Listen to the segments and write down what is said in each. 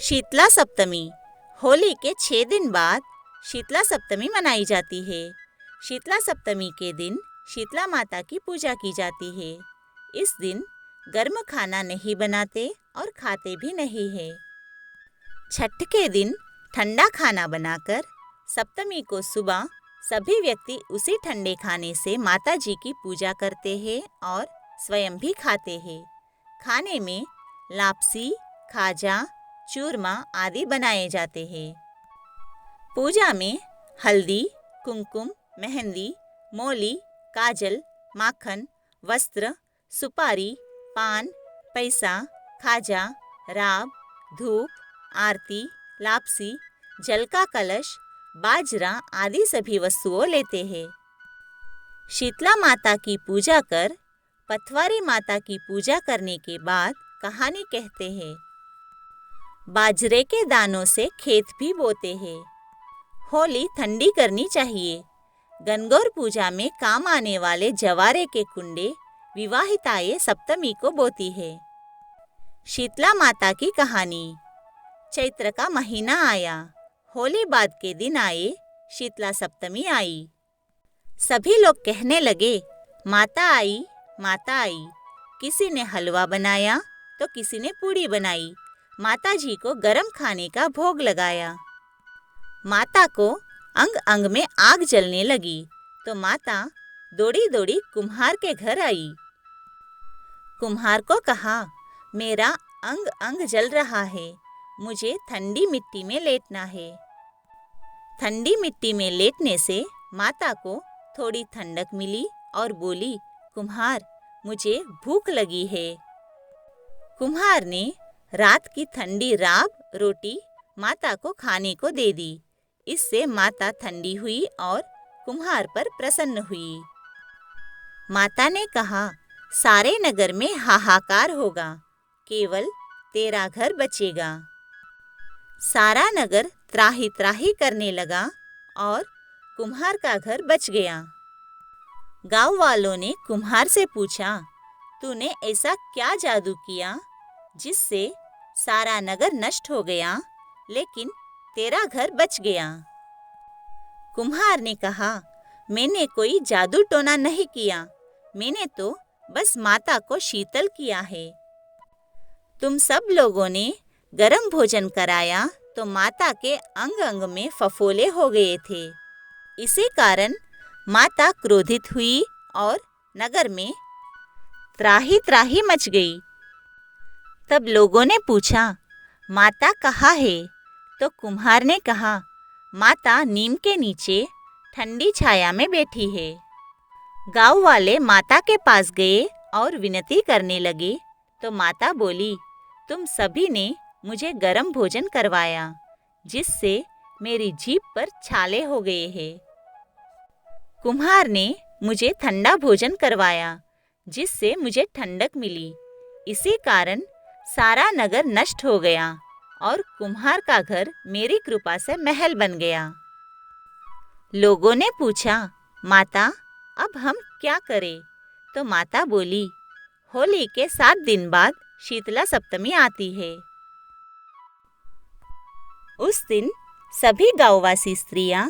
शीतला सप्तमी। होली के 6 दिन बाद शीतला सप्तमी मनाई जाती है। शीतला सप्तमी के दिन शीतला माता की पूजा की जाती है। इस दिन गर्म खाना नहीं बनाते और खाते भी नहीं है। छठ के दिन ठंडा खाना बनाकर सप्तमी को सुबह सभी व्यक्ति उसी ठंडे खाने से माता जी की पूजा करते हैं और स्वयं भी खाते हैं। खाने में लापसी, खाजा, चूरमा आदि बनाए जाते हैं। पूजा में हल्दी, कुमकुम, मेहंदी, मौली, काजल, माखन, वस्त्र, सुपारी, पान, पैसा, खाजा, राब, धूप, आरती, लापसी, जल का कलश, बाजरा आदि सभी वस्तुओं लेते हैं। शीतला माता की पूजा कर पथवारी माता की पूजा करने के बाद कहानी कहते हैं। बाजरे के दानों से खेत भी बोते हैं। होली ठंडी करनी चाहिए। गणगौर पूजा में काम आने वाले जवारे के कुंडे विवाहिताएं सप्तमी को बोती है। शीतला माता की कहानी। चैत्र का महीना आया, होली बाद के दिन आए, शीतला सप्तमी आई। सभी लोग कहने लगे, माता आई, माता आई। किसी ने हलवा बनाया तो किसी ने पूड़ी बनाई। माता जी को गरम खाने का भोग लगाया। माता को अंग अंग में आग जलने लगी तो माता दौड़ी दौड़ी कुम्हार के घर आई। कुम्हार को कहा, मेरा अंग अंग जल रहा है, मुझे ठंडी मिट्टी में लेटना है। ठंडी मिट्टी में लेटने से माता को थोड़ी ठंडक मिली और बोली, कुम्हार, मुझे भूख लगी है। कुम्हार ने रात की ठंडी राब रोटी माता को खाने को दे दी। इससे माता ठंडी हुई और कुम्हार पर प्रसन्न हुई। माता ने कहा, सारे नगर में हाहाकार होगा, केवल तेरा घर बचेगा। सारा नगर त्राही त्राही करने लगा और कुम्हार का घर बच गया। गांव वालों ने कुम्हार से पूछा, तूने ऐसा क्या जादू किया जिससे सारा नगर नष्ट हो गया लेकिन तेरा घर बच गया? कुम्हार ने कहा, मैंने कोई जादू टोना नहीं किया, मैंने तो बस माता को शीतल किया है। तुम सब लोगों ने गरम भोजन कराया तो माता के अंग अंग में फफोले हो गए थे। इसी कारण माता क्रोधित हुई और नगर में त्राही त्राही मच गई। तब लोगों ने पूछा, माता कहाँ है? तो कुम्हार ने कहा, माता नीम के नीचे ठंडी छाया में बैठी है। गांव वाले माता के पास गए और विनती करने लगे तो माता बोली, तुम सभी ने मुझे गरम भोजन करवाया जिससे मेरी जीभ पर छाले हो गए हैं। कुम्हार ने मुझे ठंडा भोजन करवाया जिससे मुझे ठंडक मिली। इसी कारण सारा नगर नष्ट हो गया और कुम्हार का घर मेरी कृपा से महल बन गया। लोगों ने पूछा, माता अब हम क्या करें? तो माता बोली, होली के 7 दिन बाद शीतला सप्तमी आती है। उस दिन सभी गांववासी स्त्रियां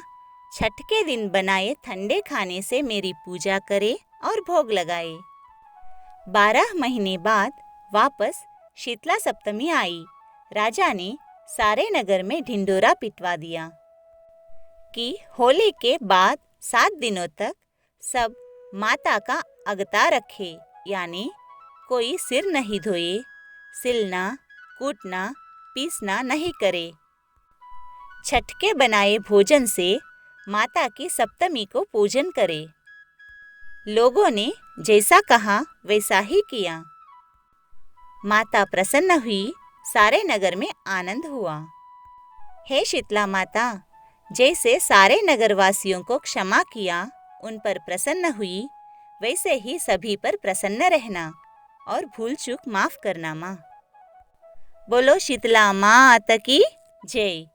छठ के दिन बनाए ठंडे खाने से मेरी पूजा करें और भोग लगाए। 12 महीने बाद वापस शीतला सप्तमी आई। राजा ने सारे नगर में ढिंढोरा पिटवा दिया कि होली के बाद 7 दिनों तक सब माता का अगता रखे, यानी कोई सिर नहीं धोए, सिलना, कूटना, पीसना नहीं करे। छठ के बनाए भोजन से माता की सप्तमी को पूजन करे। लोगों ने जैसा कहा वैसा ही किया। माता प्रसन्न हुई, सारे नगर में आनंद हुआ। हे शीतला माता, जैसे सारे नगरवासियों को क्षमा किया, उन पर प्रसन्न हुई, वैसे ही सभी पर प्रसन्न रहना और भूल चूक माफ करना माँ। बोलो शीतला माता की जय।